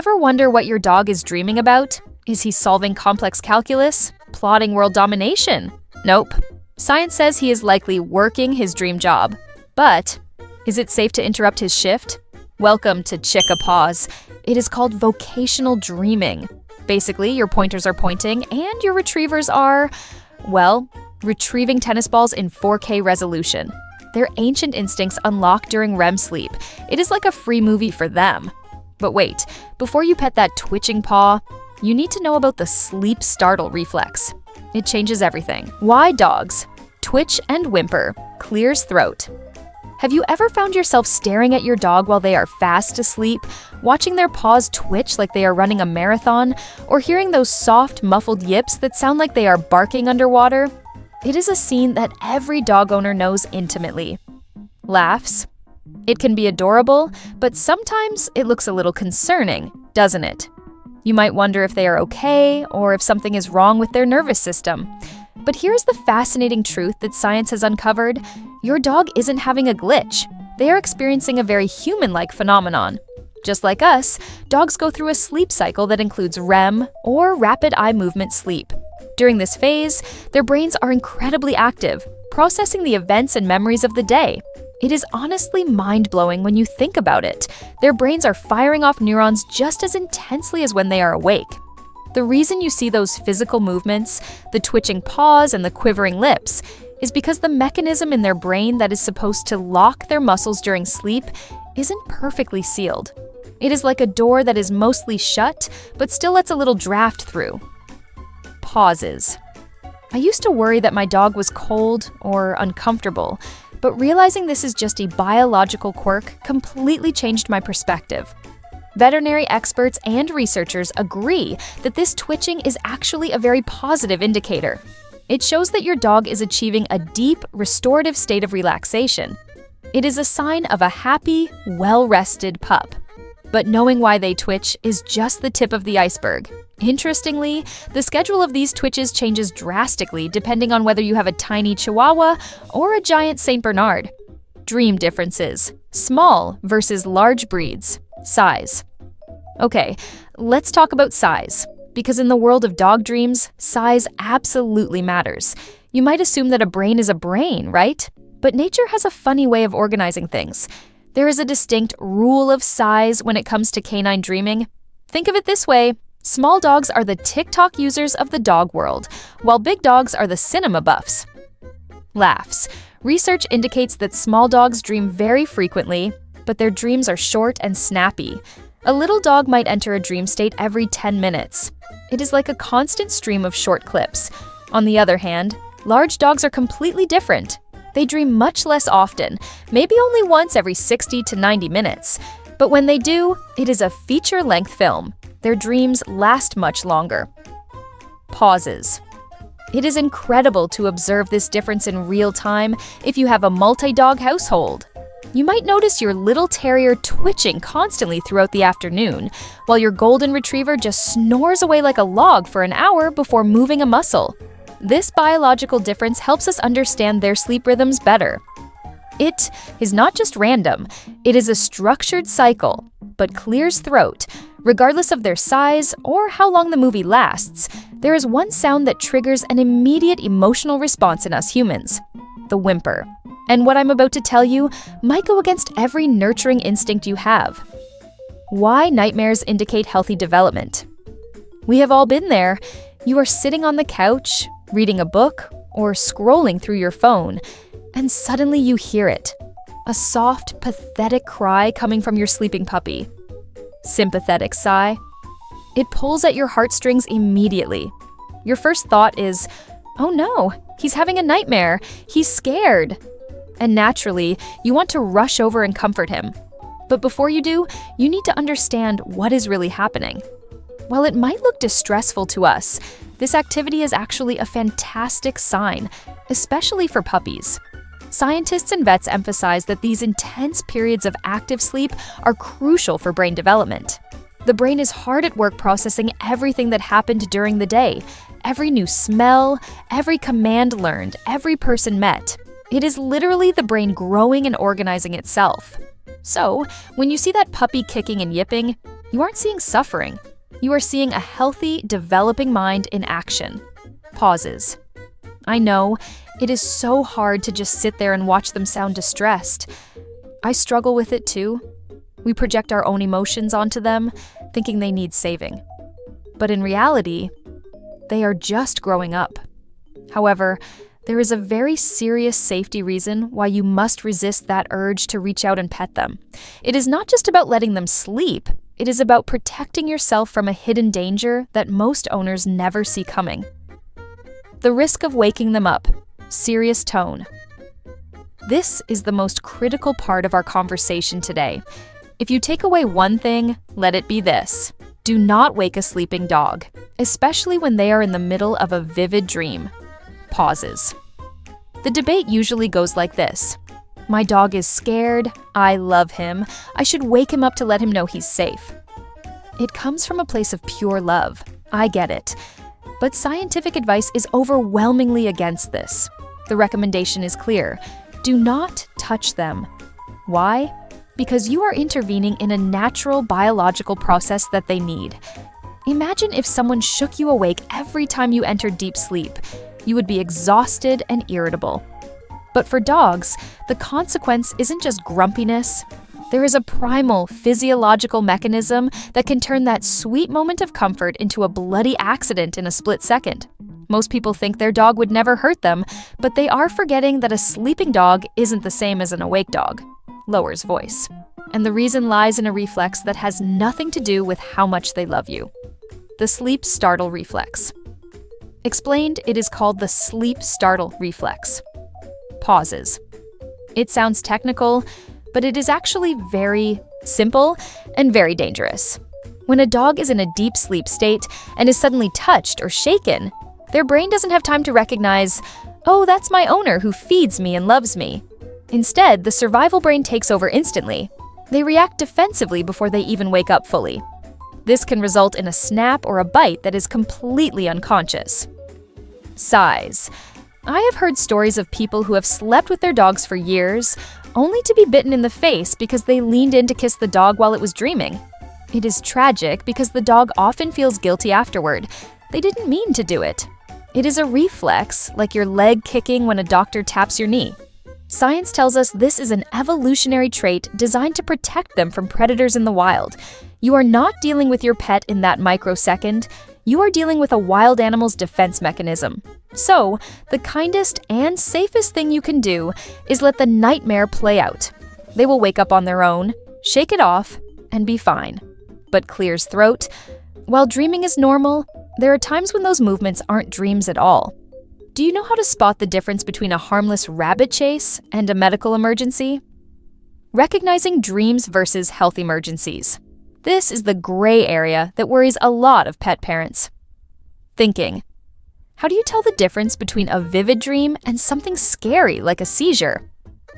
Ever wonder what your dog is dreaming about? Is he solving complex calculus? Plotting world domination? Nope. Science says he is likely working his dream job. But is it safe to interrupt his shift? Welcome to ChickaPaws. It is called vocational dreaming. Basically, your pointers are pointing and your retrievers are, well, retrieving tennis balls in 4K resolution. Their ancient instincts unlock during REM sleep. It is like a free movie for them. But wait, before you pet that twitching paw, you need to know about the sleep startle reflex. It changes everything. Why dogs twitch and whimper, clears throat. Have you ever found yourself staring at your dog while they are fast asleep, watching their paws twitch like they are running a marathon, or hearing those soft, muffled yips that sound like they are barking underwater? It is a scene that every dog owner knows intimately. Laughs. It can be adorable, but sometimes it looks a little concerning, doesn't it? You might wonder if they are okay or if something is wrong with their nervous system. But here's the fascinating truth that science has uncovered. Your dog isn't having a glitch. They are experiencing a very human-like phenomenon. Just like us, dogs go through a sleep cycle that includes REM, or rapid eye movement sleep. During this phase, their brains are incredibly active, processing the events and memories of the day. It is honestly mind-blowing when you think about it. Their brains are firing off neurons just as intensely as when they are awake. The reason you see those physical movements, the twitching paws and the quivering lips, is because the mechanism in their brain that is supposed to lock their muscles during sleep isn't perfectly sealed. It is like a door that is mostly shut, but still lets a little draft through. Pauses. I used to worry that my dog was cold or uncomfortable, but realizing this is just a biological quirk completely changed my perspective. Veterinary experts and researchers agree that this twitching is actually a very positive indicator. It shows that your dog is achieving a deep, restorative state of relaxation. It is a sign of a happy, well-rested pup. But knowing why they twitch is just the tip of the iceberg. Interestingly, the schedule of these twitches changes drastically depending on whether you have a tiny Chihuahua or a giant Saint Bernard. Dream differences: small versus large breeds. Size. Okay, let's talk about size. Because in the world of dog dreams, size absolutely matters. You might assume that a brain is a brain, right? But nature has a funny way of organizing things. There is a distinct rule of size when it comes to canine dreaming. Think of it this way: small dogs are the TikTok users of the dog world, while big dogs are the cinema buffs. Laughs. Research indicates that small dogs dream very frequently, but their dreams are short and snappy. A little dog might enter a dream state every 10 minutes. It is like a constant stream of short clips. On the other hand, large dogs are completely different. They dream much less often, maybe only once every 60 to 90 minutes. But when they do, it is a feature-length film. Their dreams last much longer. Pauses. It is incredible to observe this difference in real time if you have a multi-dog household. You might notice your little terrier twitching constantly throughout the afternoon, while your golden retriever just snores away like a log for an hour before moving a muscle. This biological difference helps us understand their sleep rhythms better. It is not just random, it is a structured cycle, but clears throat. Regardless of their size or how long the movie lasts, there is one sound that triggers an immediate emotional response in us humans: the whimper. And what I'm about to tell you might go against every nurturing instinct you have. Why nightmares indicate healthy development. We have all been there. You are sitting on the couch, reading a book, or scrolling through your phone, and suddenly you hear it. A soft, pathetic cry coming from your sleeping puppy. Sympathetic sigh. It pulls at your heartstrings immediately. Your first thought is, "Oh no, he's having a nightmare. He's scared." And naturally, you want to rush over and comfort him. But before you do, you need to understand what is really happening. While it might look distressful to us, this activity is actually a fantastic sign, especially for puppies. Scientists and vets emphasize that these intense periods of active sleep are crucial for brain development. The brain is hard at work processing everything that happened during the day, every new smell, every command learned, every person met. It is literally the brain growing and organizing itself. So, when you see that puppy kicking and yipping, You aren't seeing suffering. You are seeing a healthy, developing mind in action. Pauses. I know, it is so hard to just sit there and watch them sound distressed. I struggle with it too. We project our own emotions onto them, thinking they need saving. But in reality, they are just growing up. However, there is a very serious safety reason why you must resist that urge to reach out and pet them. It is not just about letting them sleep. It is about protecting yourself from a hidden danger that most owners never see coming. The risk of waking them up. Serious tone. This is the most critical part of our conversation today. If you take away one thing, let it be this. Do not wake a sleeping dog, especially when they are in the middle of a vivid dream. Pauses. The debate usually goes like this. My dog is scared. I love him. I should wake him up to let him know he's safe. It comes from a place of pure love. I get it. But scientific advice is overwhelmingly against this. The recommendation is clear. Do not touch them. Why? Because you are intervening in a natural biological process that they need. Imagine if someone shook you awake every time you entered deep sleep. You would be exhausted and irritable. But for dogs, the consequence isn't just grumpiness. There is a primal physiological mechanism that can turn that sweet moment of comfort into a bloody accident in a split second. Most people think their dog would never hurt them, but they are forgetting that a sleeping dog isn't the same as an awake dog. Lowers voice. And the reason lies in a reflex that has nothing to do with how much they love you. The sleep startle reflex. Explained, it is called the sleep startle reflex. Pauses. It sounds technical, but it is actually very simple and very dangerous. When a dog is in a deep sleep state and is suddenly touched or shaken, their brain doesn't have time to recognize, oh, that's my owner who feeds me and loves me. Instead, the survival brain takes over instantly. They react defensively before they even wake up fully. This can result in a snap or a bite that is completely unconscious. Size. I have heard stories of people who have slept with their dogs for years, only to be bitten in the face because they leaned in to kiss the dog while it was dreaming. It is tragic because the dog often feels guilty afterward. They didn't mean to do it. It is a reflex, like your leg kicking when a doctor taps your knee. Science tells us this is an evolutionary trait designed to protect them from predators in the wild. You are not dealing with your pet in that microsecond. You are dealing with a wild animal's defense mechanism. So, the kindest and safest thing you can do is let the nightmare play out. They will wake up on their own, shake it off, and be fine. But clears throat. While dreaming is normal, there are times when those movements aren't dreams at all. Do you know how to spot the difference between a harmless rabbit chase and a medical emergency? Recognizing dreams versus health emergencies. This is the gray area that worries a lot of pet parents. Thinking. How do you tell the difference between a vivid dream and something scary like a seizure?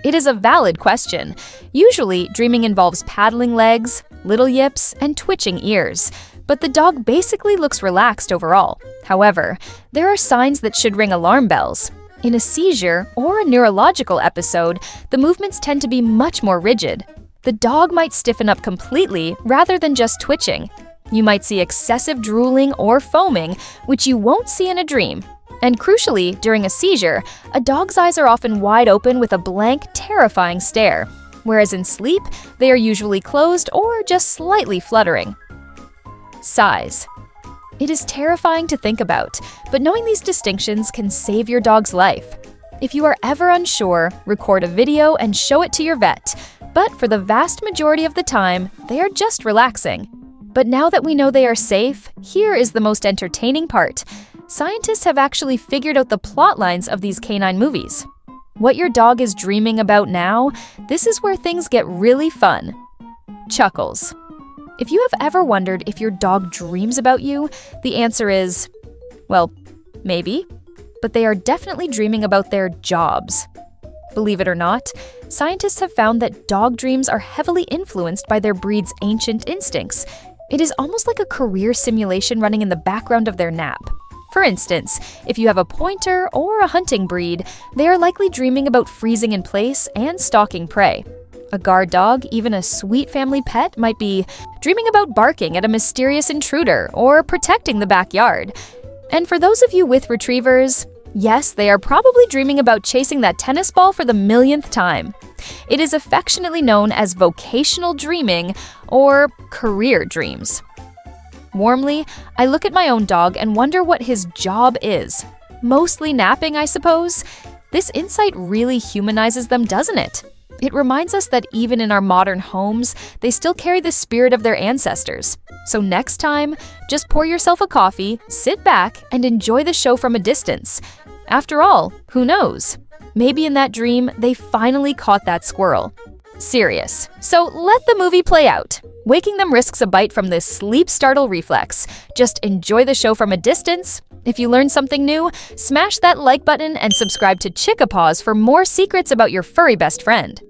It is a valid question. Usually, dreaming involves paddling legs, little yips, and twitching ears. But the dog basically looks relaxed overall. However, there are signs that should ring alarm bells. In a seizure or a neurological episode, the movements tend to be much more rigid. The dog might stiffen up completely rather than just twitching. You might see excessive drooling or foaming, which you won't see in a dream. And crucially, during a seizure, a dog's eyes are often wide open with a blank, terrifying stare. Whereas in sleep, they are usually closed or just slightly fluttering. Size. It is terrifying to think about, but knowing these distinctions can save your dog's life. If you are ever unsure, record a video and show it to your vet. But for the vast majority of the time, they are just relaxing. But now that we know they are safe, here is the most entertaining part. Scientists have actually figured out the plot lines of these canine movies. What your dog is dreaming about now, this is where things get really fun. Chuckles. If you have ever wondered if your dog dreams about you, the answer is, well, maybe. But they are definitely dreaming about their jobs. Believe it or not, scientists have found that dog dreams are heavily influenced by their breed's ancient instincts. It is almost like a career simulation running in the background of their nap. For instance, if you have a pointer or a hunting breed, they are likely dreaming about freezing in place and stalking prey. A guard dog, even a sweet family pet, might be dreaming about barking at a mysterious intruder or protecting the backyard. And for those of you with retrievers, yes, they are probably dreaming about chasing that tennis ball for the millionth time. It is affectionately known as vocational dreaming or career dreams. Warmly, I look at my own dog and wonder what his job is. Mostly napping, I suppose? This insight really humanizes them, doesn't it? It reminds us that even in our modern homes, they still carry the spirit of their ancestors. So next time, just pour yourself a coffee, sit back, and enjoy the show from a distance. After all, who knows? Maybe in that dream, they finally caught that squirrel. Serious. So let the movie play out. Waking them risks a bite from this sleep startle reflex. Just enjoy the show from a distance. If you learned something new, smash that like button and subscribe to ChickaPaws for more secrets about your furry best friend.